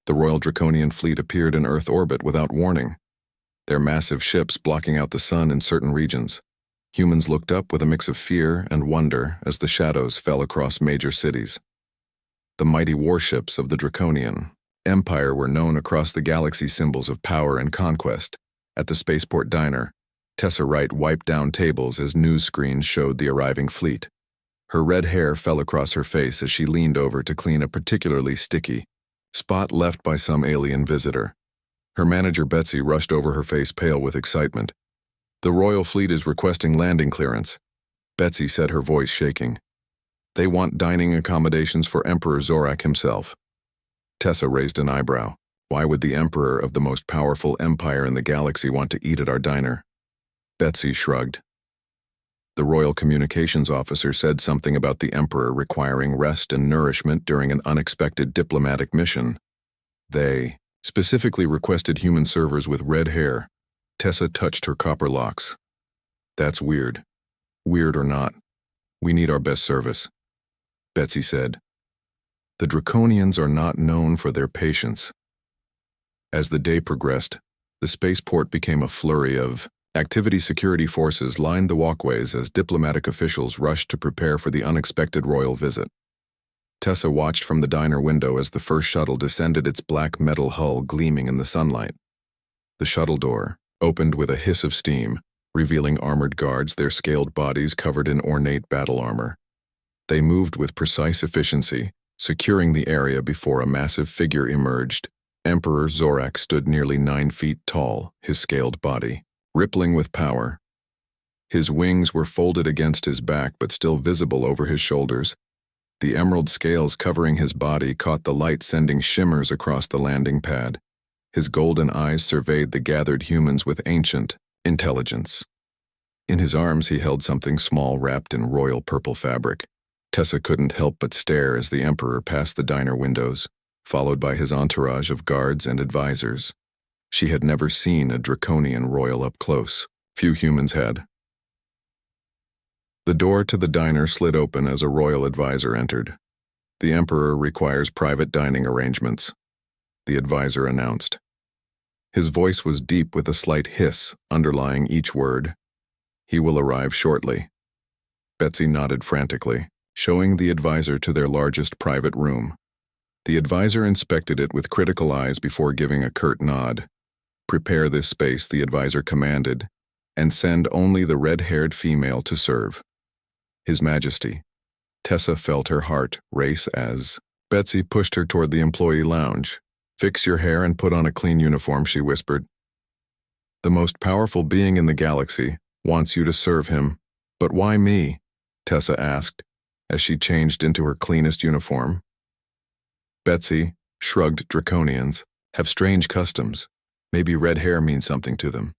The Royal Draconian fleet appeared in Earth orbit without warning, their massive ships blocking out the sun in certain regions. Humans looked up with a mix of fear and wonder as the shadows fell across major cities. The mighty warships of the Draconian Empire were known across the galaxy, symbols of power and conquest. At the spaceport diner, Tessa Wright wiped down tables as news screens showed the arriving fleet. Her red hair fell across her face as she leaned over to clean a particularly sticky spot left by some alien visitor. Her manager Betsy rushed over, her face pale with excitement. "The Royal Fleet is requesting landing clearance," Betsy said, her voice shaking. "They want dining accommodations for Emperor Zorak himself." Tessa raised an eyebrow. Why would the Emperor of the most powerful empire in the galaxy want to eat at our diner? Betsy shrugged. The Royal Communications Officer said something about the Emperor requiring rest and nourishment during an unexpected diplomatic mission. They specifically requested human servers with red hair. Tessa touched her copper locks. "That's weird. Weird or not, we need our best service," Betsy said. "The Draconians are not known for their patience." As the day progressed, the spaceport became a flurry of activity. Security forces lined the walkways as diplomatic officials rushed to prepare for the unexpected royal visit. Tessa watched from the diner window as the first shuttle descended, its black metal hull gleaming in the sunlight. The shuttle door opened with a hiss of steam, revealing armored guards, their scaled bodies covered in ornate battle armor. They moved with precise efficiency, securing the area before a massive figure emerged. Emperor Zorak stood nearly 9 feet tall, his scaled body rippling with power. His wings were folded against his back but still visible over his shoulders. The emerald scales covering his body caught the light, sending shimmers across the landing pad. His golden eyes surveyed the gathered humans with ancient intelligence. In his arms he held something small wrapped in royal purple fabric. Tessa couldn't help but stare as the Emperor passed the diner windows, followed by his entourage of guards and advisors. She had never seen a Draconian royal up close. Few humans had. The door to the diner slid open as a royal advisor entered. "The Emperor requires private dining arrangements," the advisor announced. His voice was deep with a slight hiss underlying each word. "He will arrive shortly." Betsy nodded frantically, showing the advisor to their largest private room. The advisor inspected it with critical eyes before giving a curt nod. "Prepare this space," the advisor commanded, "and send only the red-haired female to serve." His Majesty. Tessa felt her heart race as Betsy pushed her toward the employee lounge. "Fix your hair and put on a clean uniform," she whispered. "The most powerful being in the galaxy wants you to serve him." "But why me?" Tessa asked, as she changed into her cleanest uniform. Betsy shrugged. "Draconians have strange customs. Maybe red hair means something to them.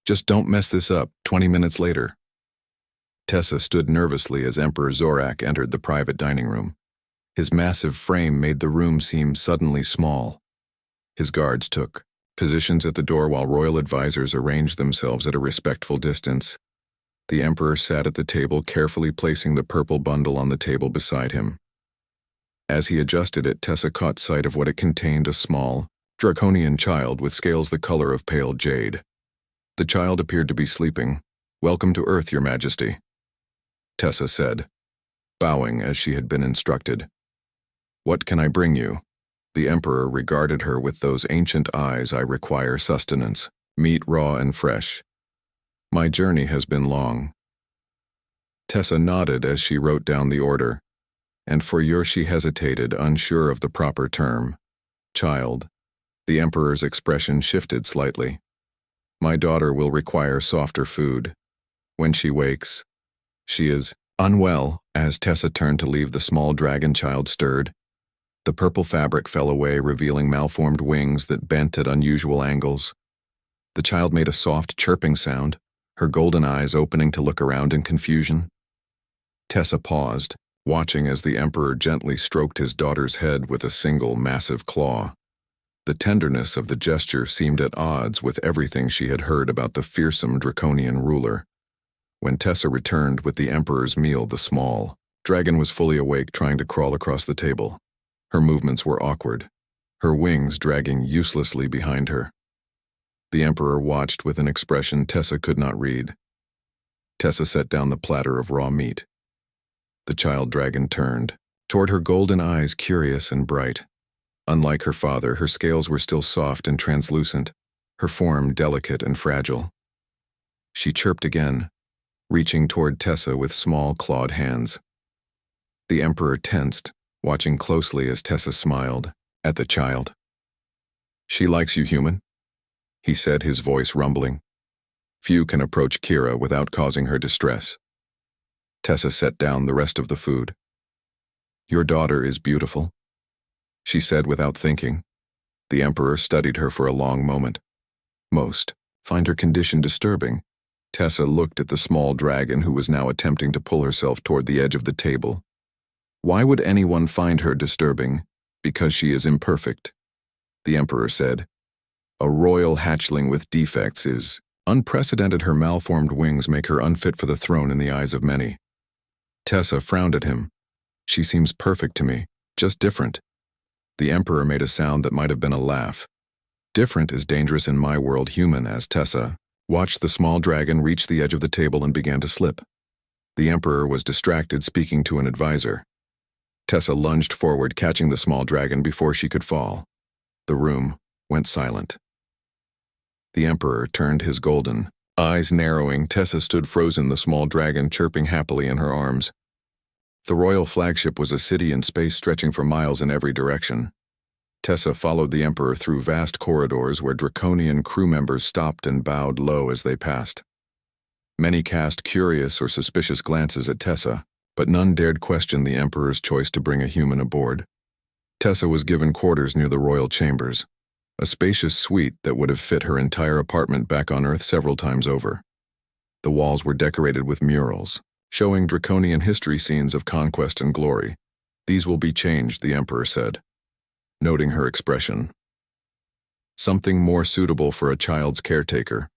Just don't mess this up." 20 minutes later, Tessa stood nervously as Emperor Zorak entered the private dining room. His massive frame made the room seem suddenly small. His guards took positions at the door while royal advisors arranged themselves at a respectful distance. The Emperor sat at the table, carefully placing the purple bundle on the table beside him. As he adjusted it, Tessa caught sight of what it contained: a small, Draconian child with scales the color of pale jade. The child appeared to be sleeping. "Welcome to Earth, Your Majesty," Tessa said, bowing as she had been instructed. "What can I bring you?" The Emperor regarded her with those ancient eyes. "I require sustenance, meat raw and fresh. My journey has been long." Tessa nodded as she wrote down the order. "And for your..." she hesitated, unsure of the proper term. "Child." The Emperor's expression shifted slightly. "My daughter will require softer food. When she wakes, she is unwell." As Tessa turned to leave, the small dragon child stirred. The purple fabric fell away, revealing malformed wings that bent at unusual angles. The child made a soft chirping sound, her golden eyes opening to look around in confusion. Tessa paused, watching as the Emperor gently stroked his daughter's head with a single massive claw. The tenderness of the gesture seemed at odds with everything she had heard about the fearsome Draconian ruler. When Tessa returned with the Emperor's meal, the small dragon was fully awake, trying to crawl across the table. Her movements were awkward. her wings dragging uselessly behind her. The Emperor watched with an expression Tessa could not read. Tessa set down the platter of raw meat. The child dragon turned toward her, golden eyes curious and bright. Unlike her father, her scales were still soft and translucent, her form delicate and fragile. She chirped again, reaching toward Tessa with small clawed hands. The Emperor tensed, watching closely as Tessa smiled at the child. "She likes you, human," he said, his voice rumbling. "Few can approach Kira without causing her distress." Tessa set down the rest of the food. "Your daughter is beautiful," she said without thinking. The Emperor studied her for a long moment. "Most find her condition disturbing." Tessa looked at the small dragon who was now attempting to pull herself toward the edge of the table. "Why would anyone find her disturbing? Because she is imperfect," the Emperor said. "A royal hatchling with defects is unprecedented. Her malformed wings make her unfit for the throne in the eyes of many." Tessa frowned at him. "She seems perfect to me, just different." The Emperor made a sound that might have been a laugh. "Different is dangerous in my world, human," as Tessa watched the small dragon reach the edge of the table and began to slip. The Emperor was distracted, speaking to an advisor. Tessa lunged forward, catching the small dragon before she could fall. The room went silent. The Emperor turned, his golden eyes narrowing. Tessa stood frozen, the small dragon chirping happily in her arms. The royal flagship was a city in space stretching for miles in every direction. Tessa followed the Emperor through vast corridors where draconian crew members stopped and bowed low as they passed. Many cast curious or suspicious glances at Tessa, but none dared question the Emperor's choice to bring a human aboard. Tessa was given quarters near the royal chambers, a spacious suite that would have fit her entire apartment back on Earth several times over. The walls were decorated with murals, showing draconian history scenes of conquest and glory. "These will be changed," the Emperor said, noting her expression. "Something more suitable for a child's caretaker."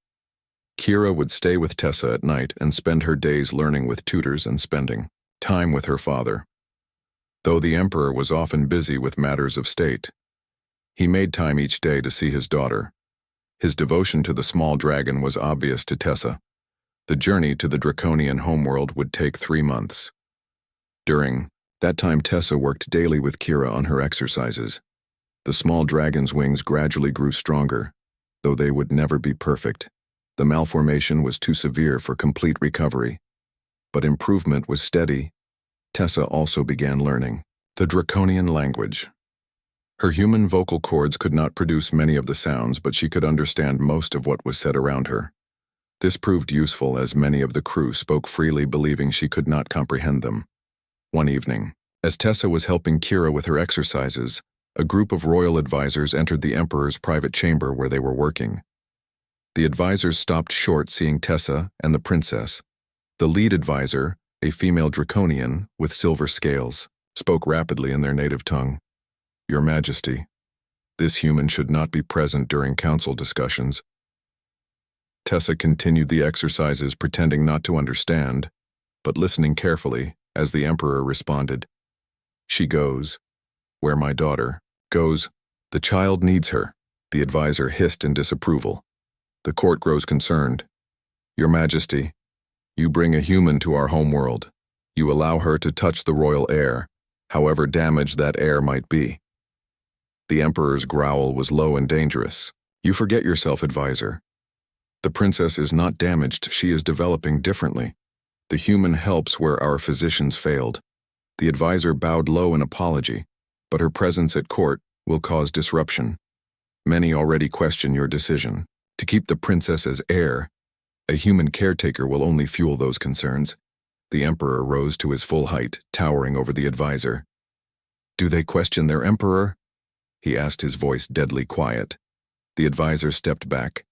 Kira would stay with Tessa at night and spend her days learning with tutors and spending time with her father. Though the Emperor was often busy with matters of state, he made time each day to see his daughter. His devotion to the small dragon was obvious to Tessa. The journey to the draconian homeworld would take 3 months. During that time, Tessa worked daily with Kira on her exercises. The small dragon's wings gradually grew stronger, though they would never be perfect. The malformation was too severe for complete recovery, but improvement was steady. Tessa also began learning the draconian language. Her human vocal cords could not produce many of the sounds, but she could understand most of what was said around her. This proved useful as many of the crew spoke freely, believing she could not comprehend them. One evening, as Tessa was helping Kira with her exercises, a group of royal advisors entered the Emperor's private chamber where they were working. The advisors stopped short, seeing Tessa and the princess. The lead advisor, a female draconian with silver scales, spoke rapidly in their native tongue. "Your Majesty, this human should not be present during council discussions." Tessa continued the exercises, pretending not to understand, but listening carefully as the Emperor responded. "She goes where my daughter goes. The child needs her," the advisor hissed in disapproval. The court grows concerned. "Your Majesty, you bring a human to our homeworld. You allow her to touch the royal air, however damaged that air might be." The Emperor's growl was low and dangerous. "You forget yourself, advisor. The princess is not damaged, she is developing differently. The human helps where our physicians failed." The advisor bowed low in apology, "But her presence at court will cause disruption. Many already question your decision to keep the princess as heir. A human caretaker will only fuel those concerns." The Emperor rose to his full height, towering over the advisor. "Do they question their emperor?" he asked, his voice deadly quiet. The advisor stepped back.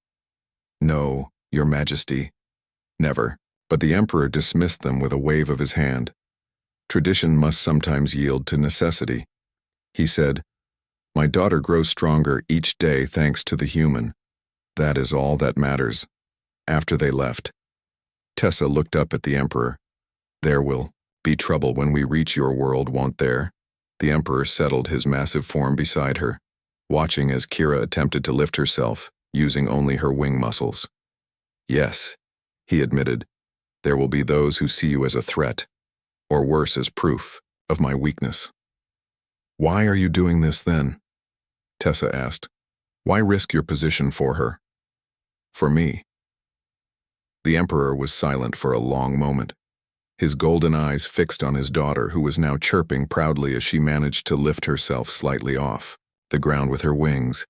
"No, Your Majesty, never." But the Emperor dismissed them with a wave of his hand. "Tradition must sometimes yield to necessity," he said. "My daughter grows stronger each day thanks to the human. That is all that matters." After they left, Tessa looked up at the Emperor. "There will be trouble when we reach your world, won't there?" The Emperor settled his massive form beside her. watching as Kira attempted to lift herself, using only her wing muscles. Yes, he admitted, there will be those who see you as a threat, or worse, as proof of my weakness. Why are you doing this then? Tessa asked. Why risk your position for her? For me. The Emperor was silent for a long moment, his golden eyes fixed on his daughter, who was now chirping proudly as she managed to lift herself slightly off the ground with her wings.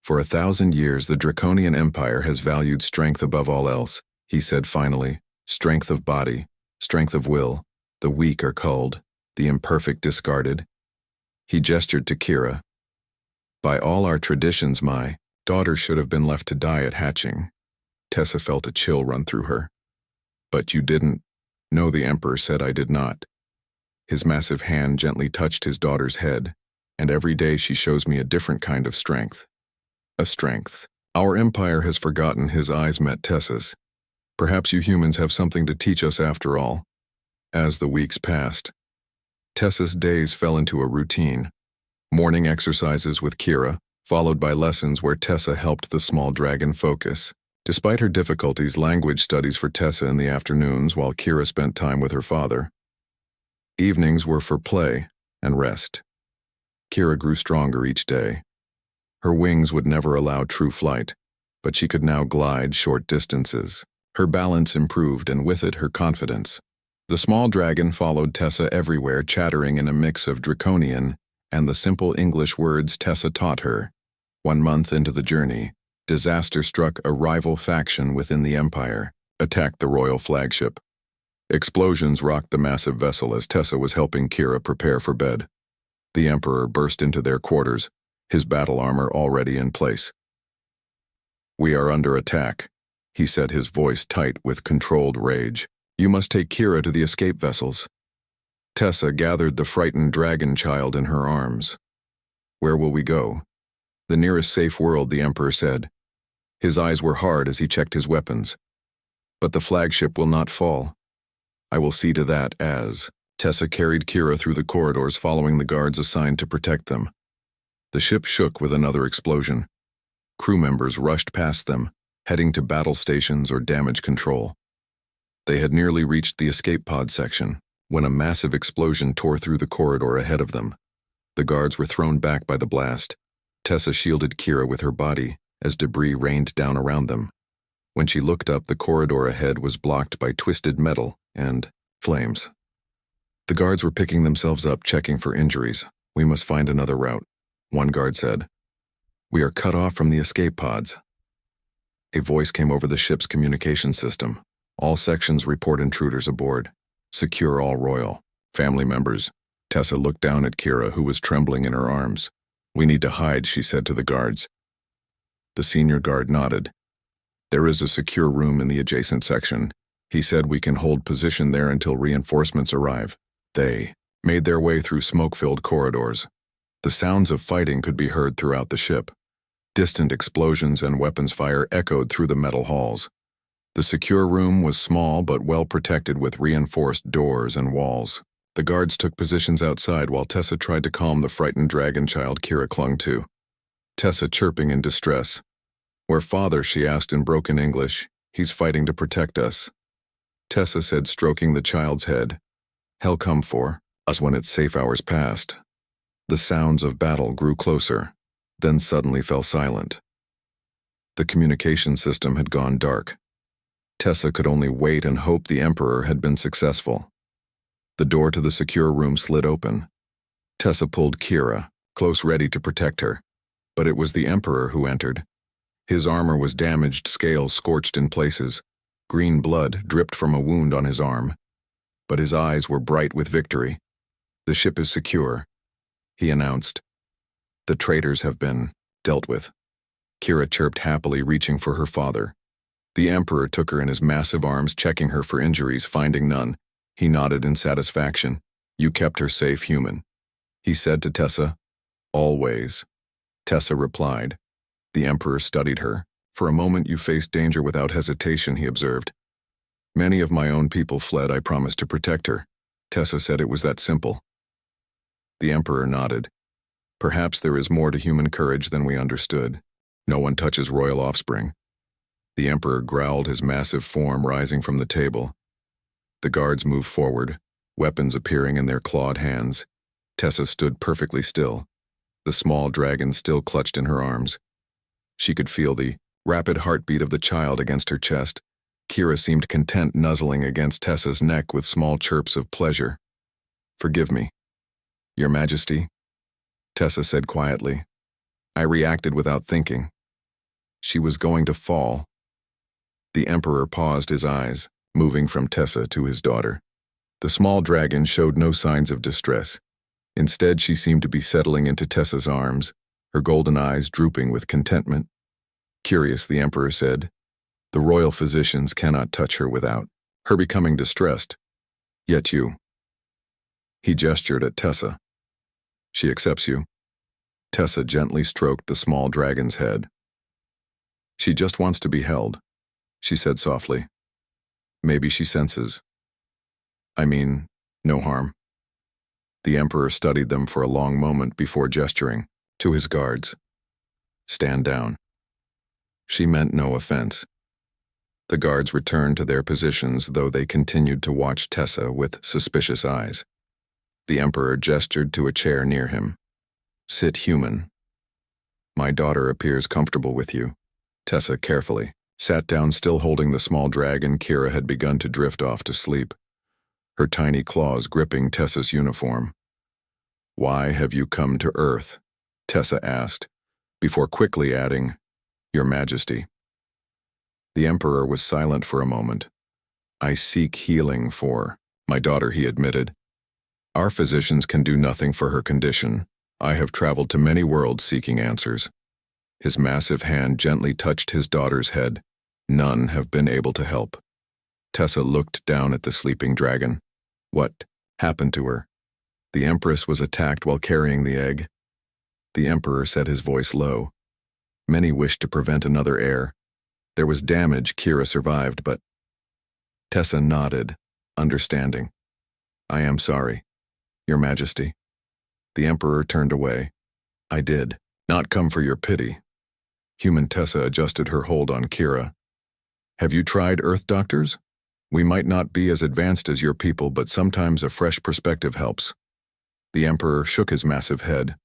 For 1,000 years, the Draconian Empire has valued strength above all else, he said finally. Strength of body, strength of will, the weak are culled, the imperfect discarded. He gestured to Kira. By all our traditions, my daughter should have been left to die at hatching. Tessa felt a chill run through her. But you didn't. No, the Emperor said I did not. His massive hand gently touched his daughter's head, and every day she shows me a different kind of strength. A strength. Our empire has forgotten. His eyes met Tessa's. Perhaps you humans have something to teach us after all. As the weeks passed, Tessa's days fell into a routine. Morning exercises with Kira, followed by lessons where Tessa helped the small dragon focus. Despite her difficulties, language studies for Tessa in the afternoons while Kira spent time with her father. Evenings were for play and rest. Kira grew stronger each day. Her wings would never allow true flight, but she could now glide short distances. Her balance improved, and with it, her confidence. The small dragon followed Tessa everywhere, chattering in a mix of Draconian and the simple English words Tessa taught her. 1 month into the journey, disaster struck. A rival faction within the Empire attacked the royal flagship. Explosions rocked the massive vessel as Tessa was helping Kira prepare for bed. The Emperor burst into their quarters, his battle armor already in place. We are under attack, he said, his voice tight with controlled rage. You must take Kira to the escape vessels. Tessa gathered the frightened dragon child in her arms. Where will we go? The nearest safe world, the Emperor said. His eyes were hard as he checked his weapons. But the flagship will not fall. I will see to that as Tessa carried Kira through the corridors, following the guards assigned to protect them. The ship shook with another explosion. Crew members rushed past them, heading to battle stations or damage control. They had nearly reached the escape pod section when a massive explosion tore through the corridor ahead of them. The guards were thrown back by the blast. Tessa shielded Kira with her body as debris rained down around them. When she looked up, the corridor ahead was blocked by twisted metal and flames. The guards were picking themselves up, checking for injuries. We must find another route, one guard said. We are cut off from the escape pods. A voice came over the ship's communication system. All sections report intruders aboard. Secure all royal family members. Tessa looked down at Kira, who was trembling in her arms. We need to hide, she said to the guards. The senior guard nodded. There is a secure room in the adjacent section. He said we can hold position there until reinforcements arrive. They made their way through smoke-filled corridors. The sounds of fighting could be heard throughout the ship. Distant explosions and weapons fire echoed through the metal halls. The secure room was small but well protected with reinforced doors and walls. The guards took positions outside while Tessa tried to calm the frightened dragon child Kira clung to. Tessa chirping in distress. Where father, she asked in broken English. He's fighting to protect us. Tessa said, stroking the child's head. He'll come for us when its safe hours passed. The sounds of battle grew closer, then suddenly fell silent. The communication system had gone dark. Tessa could only wait and hope the Emperor had been successful. The door to the secure room slid open. Tessa pulled Kira, close, ready to protect her. But it was the Emperor who entered. His armor was damaged, scales scorched in places. Green blood dripped from a wound on his arm. But his eyes were bright with victory. The ship is secure, he announced. The traitors have been dealt with. Kira chirped happily, reaching for her father. The Emperor took her in his massive arms, checking her for injuries, finding none. He nodded in satisfaction. You kept her safe, human, he said to Tessa. Always, Tessa replied. The Emperor studied her. For a moment you faced danger without hesitation, he observed. Many of my own people fled. I promised to protect her. Tessa said it was that simple. The Emperor nodded. Perhaps there is more to human courage than we understood. No one touches royal offspring. The Emperor growled, his massive form rising from the table. The guards moved forward, weapons appearing in their clawed hands. Tessa stood perfectly still, the small dragon still clutched in her arms. She could feel the rapid heartbeat of the child against her chest. Kira seemed content nuzzling against Tessa's neck with small chirps of pleasure. "Forgive me, Your Majesty," Tessa said quietly. "I reacted without thinking." She was going to fall. The Emperor paused, his eyes moving from Tessa to his daughter. The small dragon showed no signs of distress. Instead, she seemed to be settling into Tessa's arms, her golden eyes drooping with contentment. Curious, the Emperor said. The royal physicians cannot touch her without her becoming distressed. Yet you. He gestured at Tessa. She accepts you. Tessa gently stroked the small dragon's head. She just wants to be held, she said softly. Maybe she senses. I mean, no harm. The Emperor studied them for a long moment before gesturing to his guards. Stand down. She meant no offense. The guards returned to their positions, though they continued to watch Tessa with suspicious eyes. The Emperor gestured to a chair near him. Sit, human. My daughter appears comfortable with you. Tessa carefully sat down, still holding the small dragon. Kira had begun to drift off to sleep, her tiny claws gripping Tessa's uniform. Why have you come to Earth? Tessa asked, before quickly adding, Your Majesty. The Emperor was silent for a moment. I seek healing for my daughter, he admitted. Our physicians can do nothing for her condition. I have traveled to many worlds seeking answers. His massive hand gently touched his daughter's head. None have been able to help. Tessa looked down at the sleeping dragon. What happened to her? The Empress was attacked while carrying the egg. The Emperor said, his voice low. Many wished to prevent another heir. There was damage. Kira survived, but... Tessa nodded, understanding. I am sorry, Your Majesty. The Emperor turned away. I did not come for your pity. Human Tessa adjusted her hold on Kira. Have you tried Earth doctors? We might not be as advanced as your people, but sometimes a fresh perspective helps. The Emperor shook his massive head.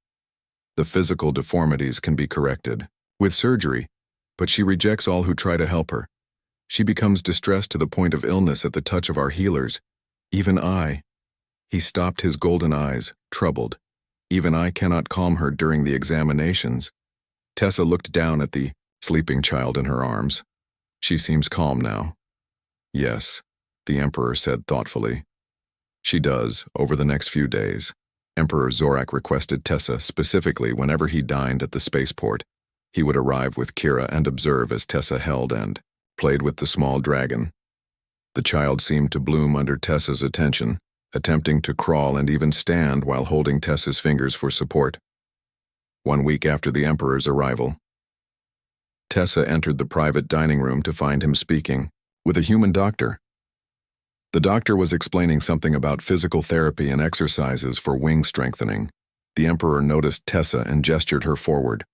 The physical deformities can be corrected with surgery, but she rejects all who try to help her. She becomes distressed to the point of illness at the touch of our healers. Even I. He stopped, his golden eyes, troubled. Even I cannot calm her during the examinations. Tessa looked down at the sleeping child in her arms. She seems calm now. Yes, the Emperor said thoughtfully. She does, over the next few days. Emperor Zorak requested Tessa specifically whenever he dined at the spaceport. He would arrive with Kira and observe as Tessa held and played with the small dragon. The child seemed to bloom under Tessa's attention, attempting to crawl and even stand while holding Tessa's fingers for support. 1 week after the Emperor's arrival, Tessa entered the private dining room to find him speaking with a human doctor. The doctor was explaining something about physical therapy and exercises for wing strengthening. The Emperor noticed Tessa and gestured her forward.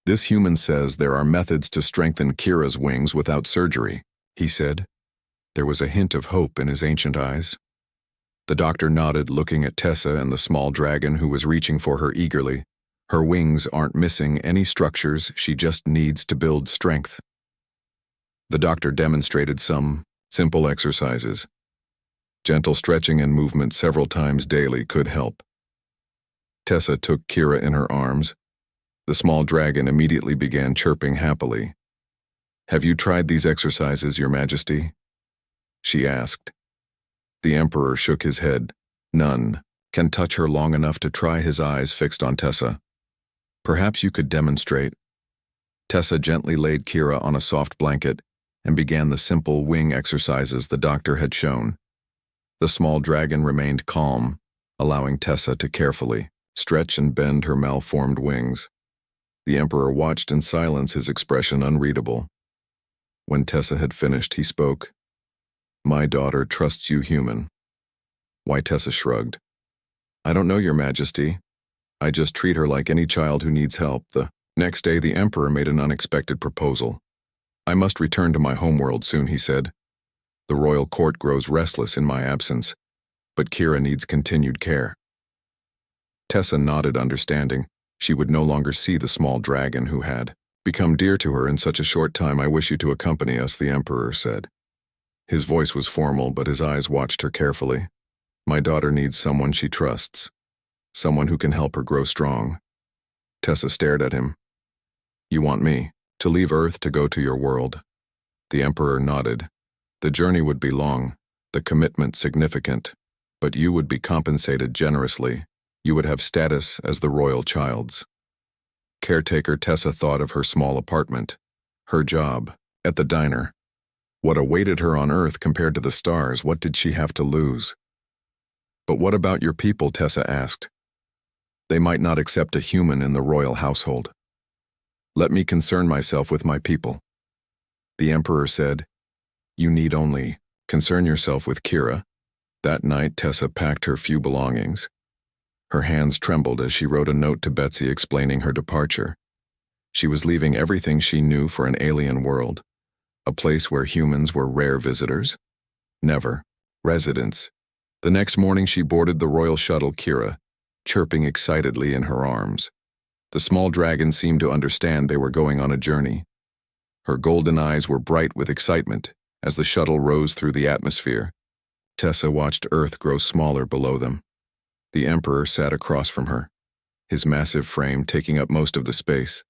This human says there are methods to strengthen Kira's wings without surgery, he said. There was a hint of hope in his ancient eyes. The doctor nodded, looking at Tessa and the small dragon who was reaching for her eagerly. Her wings aren't missing any structures, she just needs to build strength. The doctor demonstrated some simple exercises. Gentle stretching and movement several times daily could help. Tessa took Kira in her arms. The small dragon immediately began chirping happily. Have you tried these exercises, Your Majesty? She asked. The Emperor shook his head. None can touch her long enough to try, his eyes fixed on Tessa. Perhaps you could demonstrate. Tessa gently laid Kira on a soft blanket and began the simple wing exercises the doctor had shown. The small dragon remained calm, allowing Tessa to carefully stretch and bend her malformed wings. The Emperor watched in silence, his expression unreadable. When Tessa had finished, he spoke. My daughter trusts you, human. Why, Tessa shrugged. I don't know, Your Majesty. I just treat her like any child who needs help. The next day, the Emperor made an unexpected proposal. I must return to my homeworld soon, he said. The royal court grows restless in my absence, but Kira needs continued care. Tessa nodded, understanding. She would no longer see the small dragon who had become dear to her in such a short time. I wish you to accompany us, the Emperor said. His voice was formal, but his eyes watched her carefully. My daughter needs someone she trusts, someone who can help her grow strong. Tessa stared at him. You want me to leave Earth to go to your world? The Emperor nodded. The journey would be long, the commitment significant, but you would be compensated generously. You would have status as the royal child's caretaker. Tessa thought of her small apartment, her job at the diner. What awaited her on Earth compared to the stars? What did she have to lose? But what about your people? Tessa asked. They might not accept a human in the royal household. Let me concern myself with my people. The Emperor said, You need only concern yourself with Kira. That night, Tessa packed her few belongings. Her hands trembled as she wrote a note to Betsy explaining her departure. She was leaving everything she knew for an alien world, a place where humans were rare visitors, never residents. The next morning she boarded the royal shuttle Kira, chirping excitedly in her arms. The small dragon seemed to understand they were going on a journey. Her golden eyes were bright with excitement as the shuttle rose through the atmosphere. Tessa watched Earth grow smaller below them. The Emperor sat across from her, his massive frame taking up most of the space.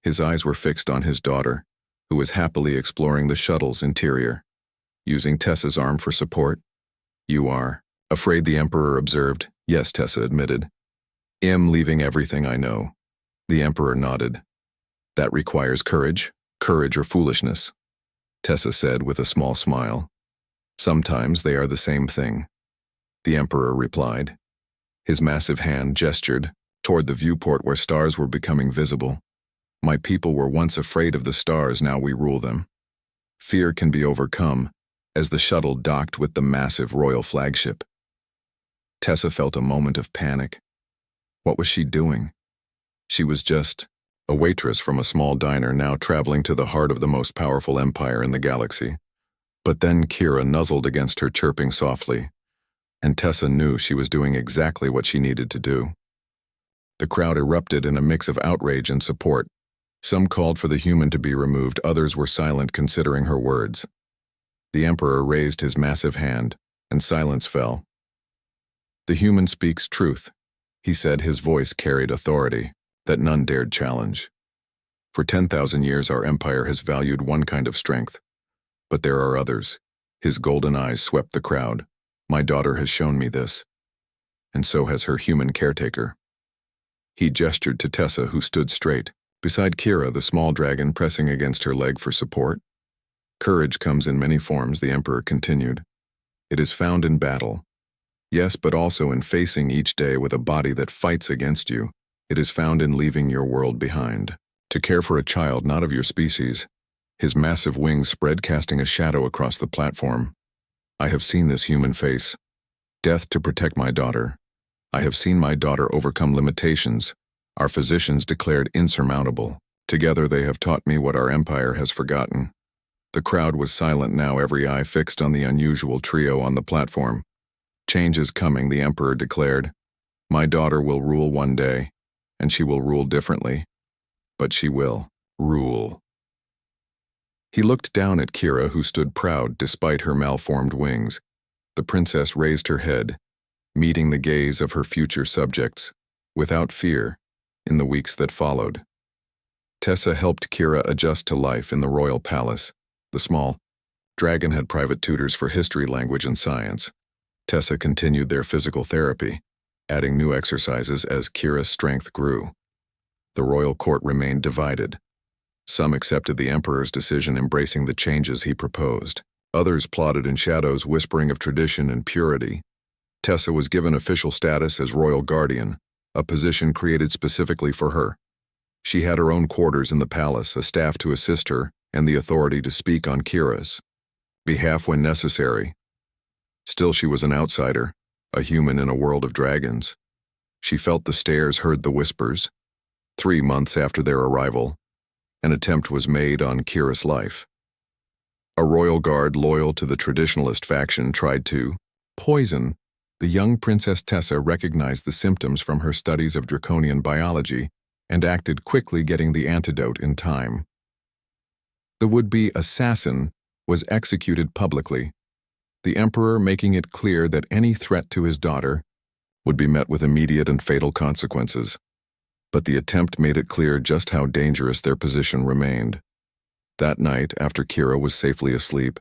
His eyes were fixed on his daughter, who was happily exploring the shuttle's interior, using Tessa's arm for support. You are afraid, the Emperor observed. Yes, Tessa admitted. Leaving everything I know. The Emperor nodded. That requires courage or foolishness, Tessa said with a small smile. Sometimes they are the same thing, the Emperor replied. His massive hand gestured toward the viewport where stars were becoming visible. My people were once afraid of the stars, now we rule them. Fear can be overcome, as the shuttle docked with the massive royal flagship. Tessa felt a moment of panic. What was she doing? She was just a waitress from a small diner, now traveling to the heart of the most powerful empire in the galaxy. But then Kira nuzzled against her, chirping softly, and Tessa knew she was doing exactly what she needed to do. The crowd erupted in a mix of outrage and support. Some called for the human to be removed, others were silent, considering her words. The Emperor raised his massive hand, and silence fell. The human speaks truth, he said. His voice carried authority that none dared challenge. For 10,000 years our empire has valued one kind of strength, but there are others. His golden eyes swept the crowd. My daughter has shown me this, and so has her human caretaker. He gestured to Tessa, who stood straight beside Kira, the small dragon pressing against her leg for support. Courage comes in many forms, the Emperor continued. It is found in battle. Yes, but also in facing each day with a body that fights against you. It is found in leaving your world behind, to care for a child not of your species. His massive wings spread, casting a shadow across the platform. I have seen this human face death to protect my daughter. I have seen my daughter overcome limitations our physicians declared insurmountable. Together they have taught me what our empire has forgotten. The crowd was silent now, every eye fixed on the unusual trio on the platform. Change is coming, the Emperor declared. My daughter will rule one day, and she will rule differently. But she will rule. He looked down at Kira, who stood proud despite her malformed wings. The princess raised her head, meeting the gaze of her future subjects, without fear, in the weeks that followed. Tessa helped Kira adjust to life in the royal palace. The small dragon had private tutors for history, language, and science. Tessa continued their physical therapy, adding new exercises as Kira's strength grew. The royal court remained divided. Some accepted the Emperor's decision, embracing the changes he proposed. Others plotted in shadows, whispering of tradition and purity. Tessa was given official status as royal guardian, a position created specifically for her. She had her own quarters in the palace, a staff to assist her, and the authority to speak on Kira's behalf when necessary. Still, she was an outsider, a human in a world of dragons. She felt the stares, heard the whispers. 3 months after their arrival, an attempt was made on Kira's life. A royal guard loyal to the traditionalist faction tried to poison. The young Princess Tessa recognized the symptoms from her studies of draconian biology and acted quickly, getting the antidote in time. The would-be assassin was executed publicly, the Emperor making it clear that any threat to his daughter would be met with immediate and fatal consequences. But the attempt made it clear just how dangerous their position remained. That night, after Kira was safely asleep,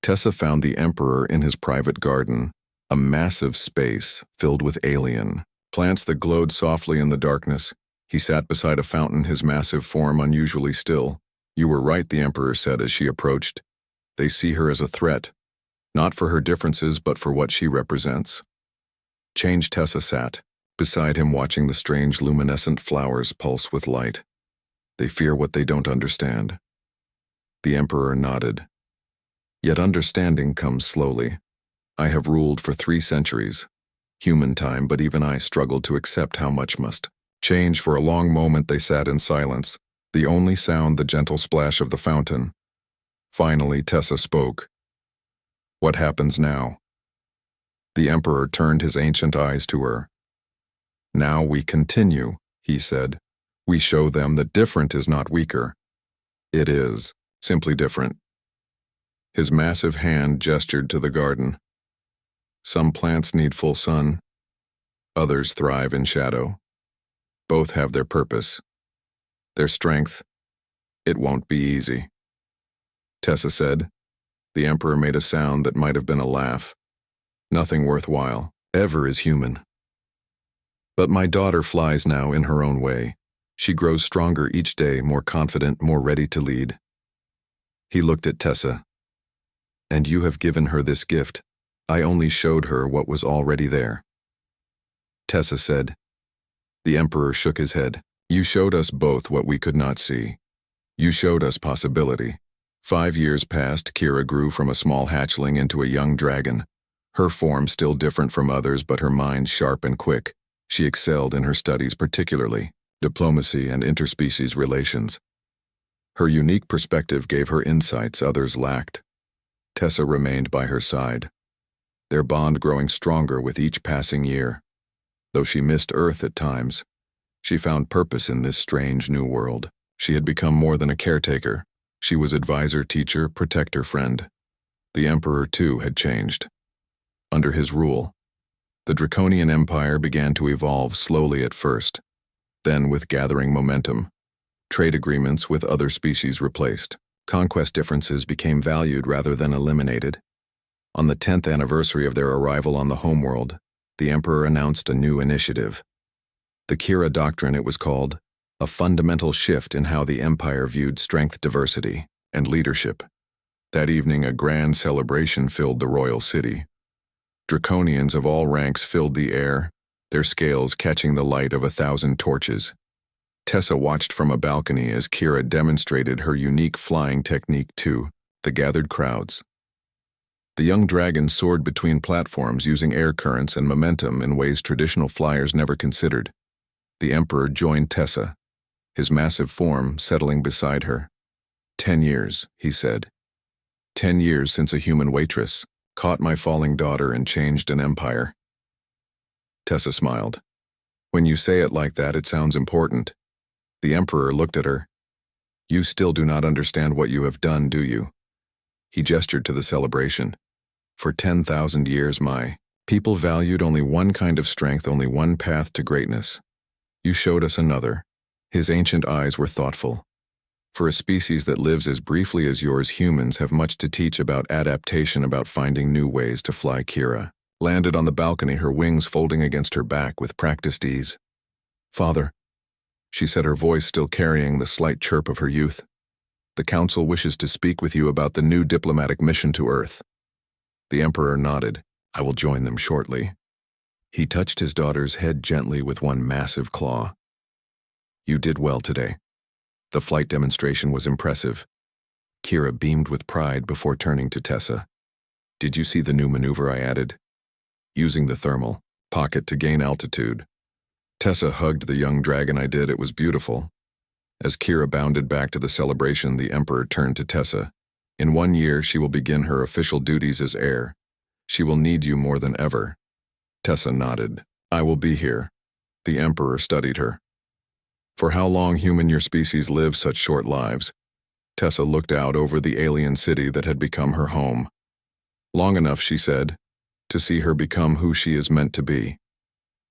Tessa found the Emperor in his private garden, a massive space filled with alien plants that glowed softly in the darkness. He sat beside a fountain, his massive form unusually still. "You were right," the Emperor said as she approached. "They see her as a threat, not for her differences but for what she represents." Change. Tessa sat beside him, watching the strange luminescent flowers pulse with light. "They fear what they don't understand." The Emperor nodded. "Yet understanding comes slowly. I have ruled for 3 centuries, human time, but even I struggled to accept how much must change." For a long moment they sat in silence, the only sound the gentle splash of the fountain. Finally, Tessa spoke. "What happens now?" The Emperor turned his ancient eyes to her. "Now we continue," he said. "We show them that different is not weaker. It is simply different." His massive hand gestured to the garden. "Some plants need full sun. Others thrive in shadow. Both have their purpose, their strength. It won't be easy." Tessa said. The Emperor made a sound that might have been a laugh. "Nothing worthwhile ever is human. But my daughter flies now in her own way. She grows stronger each day, more confident, more ready to lead." He looked at Tessa. "And you have given her this gift. I only showed her what was already there." Tessa said. The Emperor shook his head. "You showed us both what we could not see. You showed us possibility." 5 years passed. Kira grew from a small hatchling into a young dragon. Her form still different from others, but her mind sharp and quick. She excelled in her studies, particularly diplomacy and interspecies relations. Her unique perspective gave her insights others lacked. Tessa remained by her side, their bond growing stronger with each passing year. Though she missed Earth at times, she found purpose in this strange new world. She had become more than a caretaker. She was advisor, teacher, protector, friend. The Emperor, too, had changed. Under his rule, the Draconian Empire began to evolve slowly at first. Then, with gathering momentum, trade agreements with other species replaced. Conquest differences became valued rather than eliminated. On the 10th anniversary of their arrival on the homeworld, the Emperor announced a new initiative. The Kira Doctrine, it was called, a fundamental shift in how the Empire viewed strength, diversity, and leadership. That evening, a grand celebration filled the royal city. Draconians of all ranks filled the air, their scales catching the light of 1,000 torches. Tessa watched from a balcony as Kira demonstrated her unique flying technique to the gathered crowds. The young dragon soared between platforms using air currents and momentum in ways traditional flyers never considered. The Emperor joined Tessa, his massive form settling beside her. 10 years, he said. 10 years since a human waitress caught my falling daughter and changed an empire. Tessa smiled. When you say it like that, it sounds important. The Emperor looked at her. You still do not understand what you have done, do you? He gestured to the celebration. For 10,000 years, my people valued only one kind of strength, only one path to greatness. You showed us another. His ancient eyes were thoughtful. For a species that lives as briefly as yours, humans have much to teach about adaptation, about finding new ways to fly. Kira landed on the balcony, her wings folding against her back with practiced ease. Father, she said, her voice still carrying the slight chirp of her youth. The Council wishes to speak with you about the new diplomatic mission to Earth. The Emperor nodded. I will join them shortly. He touched his daughter's head gently with one massive claw. You did well today. The flight demonstration was impressive. Kira beamed with pride before turning to Tessa. Did you see the new maneuver I added? Using the thermal pocket to gain altitude. Tessa hugged the young dragon. I did, it was beautiful. As Kira bounded back to the celebration, the Emperor turned to Tessa. In 1 year, she will begin her official duties as heir. She will need you more than ever. Tessa nodded. I will be here. The Emperor studied her. For how long, human, your species lives such short lives? Tessa looked out over the alien city that had become her home. Long enough, she said, to see her become who she is meant to be.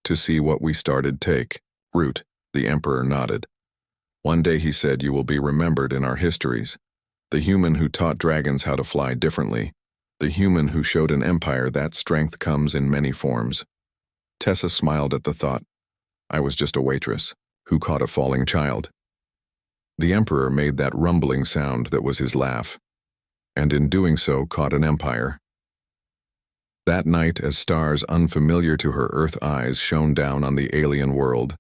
To see what we started take root. The Emperor nodded. One day, he said, you will be remembered in our histories. The human who taught dragons how to fly differently. The human who showed an empire that strength comes in many forms. Tessa smiled at the thought. I was just a waitress who caught a falling child. The Emperor made that rumbling sound that was his laugh, and in doing so caught an empire. That night, as stars unfamiliar to her Earth eyes shone down on the alien world,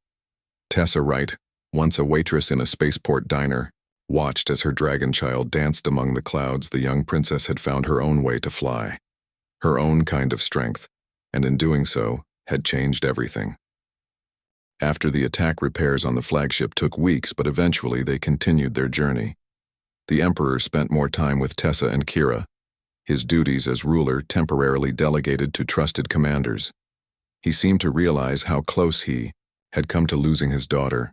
Tessa Wright, once a waitress in a spaceport diner, watched as her dragon child danced among the clouds. The young princess had found her own way to fly, her own kind of strength, and in doing so, had changed everything. After the attack, repairs on the flagship took weeks, but eventually they continued their journey. The Emperor spent more time with Tessa and Kira, his duties as ruler temporarily delegated to trusted commanders. He seemed to realize how close he had come to losing his daughter.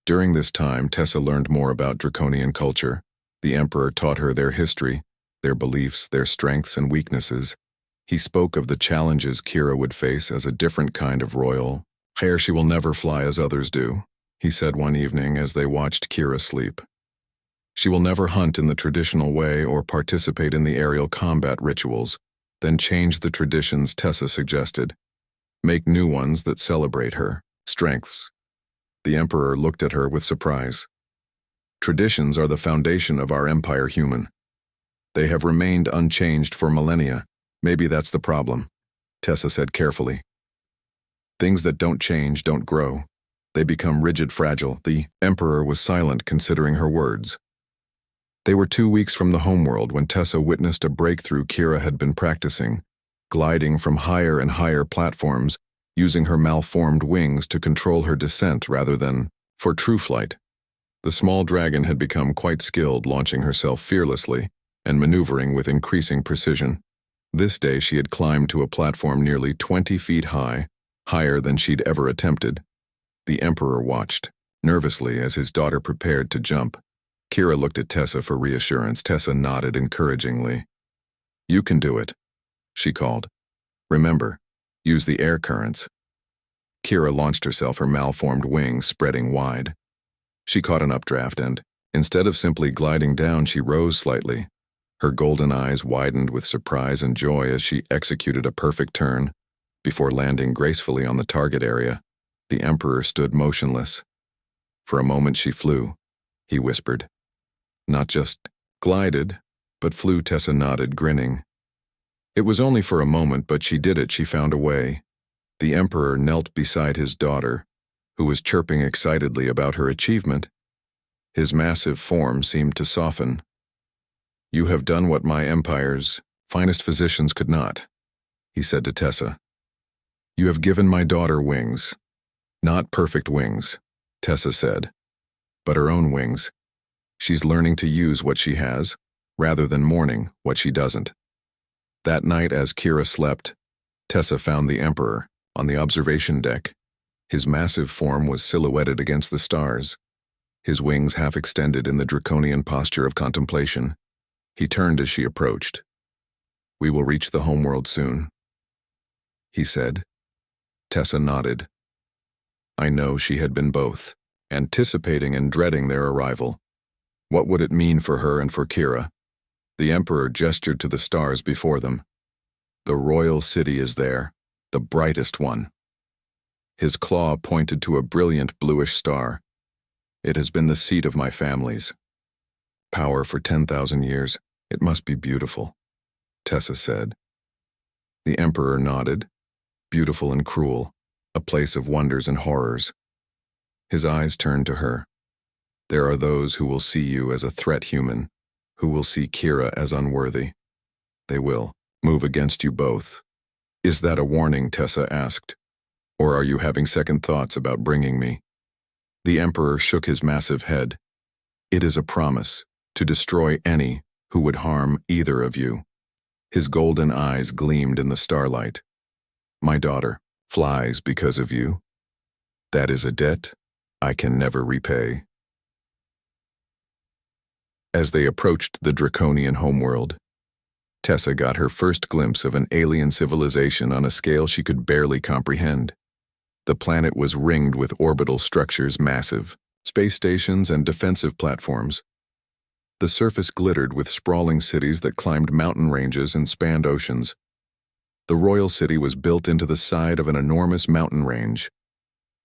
During this time, Tessa learned more about draconian culture. The Emperor taught her their history, their beliefs, their strengths and weaknesses. He spoke of the challenges Kira would face as a different kind of royal. Hair, she will never fly as others do, he said one evening as they watched Kira sleep. She will never hunt in the traditional way or participate in the aerial combat rituals. Then change the traditions, Tessa suggested. Make new ones that celebrate her strengths. The Emperor looked at her with surprise. Traditions are the foundation of our empire, human. They have remained unchanged for millennia. Maybe that's the problem, Tessa said carefully. Things that don't change don't grow. They become rigid, fragile. The Emperor was silent, considering her words. They were 2 weeks from the homeworld when Tessa witnessed a breakthrough Kira had been practicing, gliding from higher and higher platforms, using her malformed wings to control her descent rather than for true flight. The small dragon had become quite skilled, launching herself fearlessly and maneuvering with increasing precision. This day she had climbed to a platform nearly 20 feet high, higher than she'd ever attempted. The Emperor watched, nervously, as his daughter prepared to jump. Kira looked at Tessa for reassurance. Tessa nodded encouragingly. You can do it, she called. Remember, use the air currents. Kira launched herself, her malformed wings spreading wide. She caught an updraft and, instead of simply gliding down, she rose slightly. Her golden eyes widened with surprise and joy as she executed a perfect turn. Before landing gracefully on the target area, the Emperor stood motionless. For a moment she flew, he whispered. Not just glided, but flew. Tessa nodded, grinning. It was only for a moment, but she did it. She found a way. The Emperor knelt beside his daughter, who was chirping excitedly about her achievement. His massive form seemed to soften. You have done what my empire's finest physicians could not, he said to Tessa. You have given my daughter wings. Not perfect wings, Tessa said, but her own wings. She's learning to use what she has, rather than mourning what she doesn't. That night, as Kira slept, Tessa found the Emperor on the observation deck. His massive form was silhouetted against the stars, his wings half extended in the draconian posture of contemplation. He turned as she approached. We will reach the homeworld soon, he said. Tessa nodded. I know she had been both, anticipating and dreading their arrival. What would it mean for her and for Kira? The Emperor gestured to the stars before them. The royal city is there, the brightest one. His claw pointed to a brilliant bluish star. It has been the seat of my family's power for 10,000 years. It must be beautiful, Tessa said. The Emperor nodded. Beautiful and cruel, a place of wonders and horrors. His eyes turned to her. There are those who will see you as a threat, human, who will see Kira as unworthy. They will move against you both. Is that a warning? Tessa asked. Or are you having second thoughts about bringing me? The Emperor shook his massive head. It is a promise to destroy any who would harm either of you. His golden eyes gleamed in the starlight. My daughter flies because of you. That is a debt I can never repay. As they approached the draconian homeworld, Tessa got her first glimpse of an alien civilization on a scale she could barely comprehend. The planet was ringed with orbital structures massive, space stations and defensive platforms. The surface glittered with sprawling cities that climbed mountain ranges and spanned oceans. The royal city was built into the side of an enormous mountain range.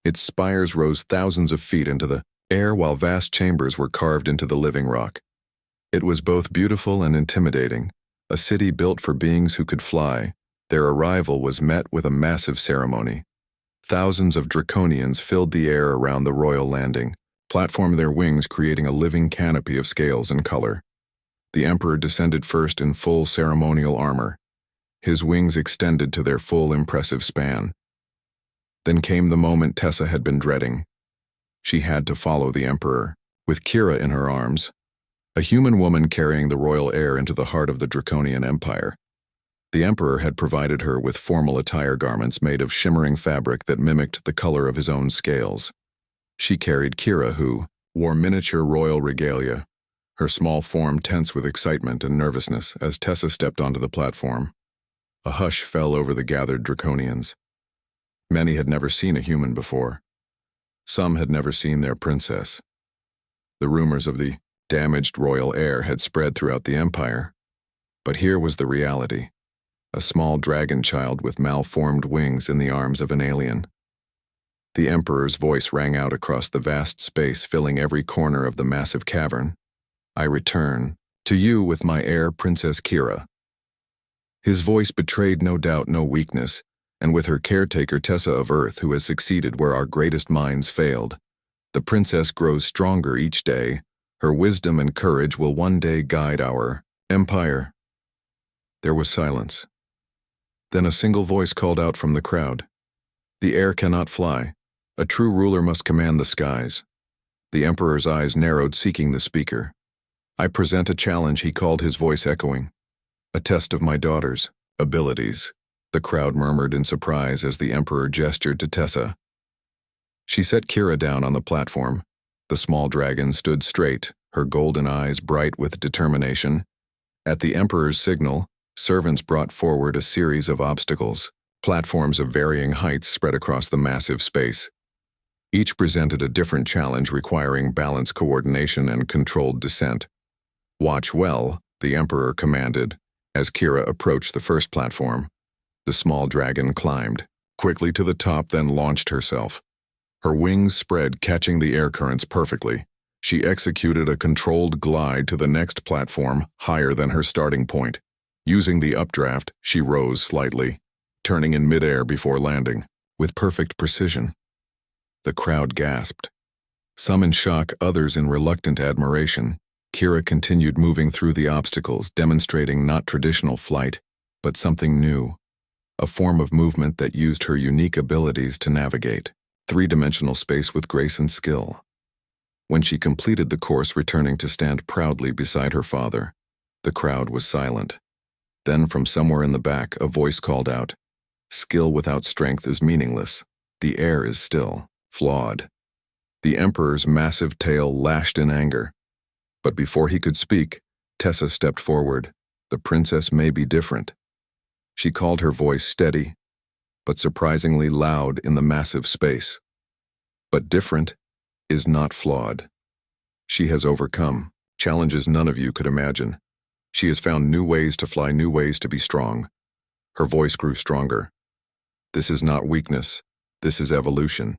Its spires rose thousands of feet into the air while vast chambers were carved into the living rock. It was both beautiful and intimidating, a city built for beings who could fly. Their arrival was met with a massive ceremony. Thousands of draconians filled the air around the royal landing, platformed their wings creating a living canopy of scales and color. The Emperor descended first in full ceremonial armor. His wings extended to their full impressive span. Then came the moment Tessa had been dreading. She had to follow the Emperor, with Kira in her arms, a human woman carrying the royal heir into the heart of the Draconian Empire. The Emperor had provided her with formal attire garments made of shimmering fabric that mimicked the color of his own scales. She carried Kira, who wore miniature royal regalia, her small form tense with excitement and nervousness as Tessa stepped onto the platform. A hush fell over the gathered Draconians. Many had never seen a human before. Some had never seen their princess. The rumors of the damaged royal heir had spread throughout the empire. But here was the reality. A small dragon child with malformed wings in the arms of an alien. The Emperor's voice rang out across the vast space, filling every corner of the massive cavern. I return to you with my heir, Princess Kira. His voice betrayed no doubt, no weakness, and with her caretaker Tessa of Earth, who has succeeded where our greatest minds failed. The princess grows stronger each day. Her wisdom and courage will one day guide our empire. There was silence. Then a single voice called out from the crowd. The heir cannot fly. A true ruler must command the skies. The Emperor's eyes narrowed, seeking the speaker. I present a challenge, he called, his voice echoing. A test of my daughter's abilities. The crowd murmured in surprise as the Emperor gestured to Tessa. She set Kira down on the platform. The small dragon stood straight, her golden eyes bright with determination. At the Emperor's signal, servants brought forward a series of obstacles. Platforms of varying heights spread across the massive space. Each presented a different challenge requiring balance, coordination, and controlled descent. Watch well, the Emperor commanded. As Kira approached the first platform, the small dragon climbed quickly to the top, then launched herself. Her wings spread, catching the air currents perfectly. She executed a controlled glide to the next platform, higher than her starting point. Using the updraft, she rose slightly, turning in midair before landing, with perfect precision. The crowd gasped. Some in shock, others in reluctant admiration. Kira continued moving through the obstacles, demonstrating not traditional flight, but something new. A form of movement that used her unique abilities to navigate three-dimensional space with grace and skill. When she completed the course, returning to stand proudly beside her father, the crowd was silent. Then from somewhere in the back, a voice called out, "Skill without strength is meaningless. The air is still flawed." The Emperor's massive tail lashed in anger. But before he could speak, Tessa stepped forward. The princess may be different. She called, her voice steady, but surprisingly loud in the massive space. But different is not flawed. She has overcome challenges none of you could imagine. She has found new ways to fly, new ways to be strong. Her voice grew stronger. This is not weakness. This is evolution.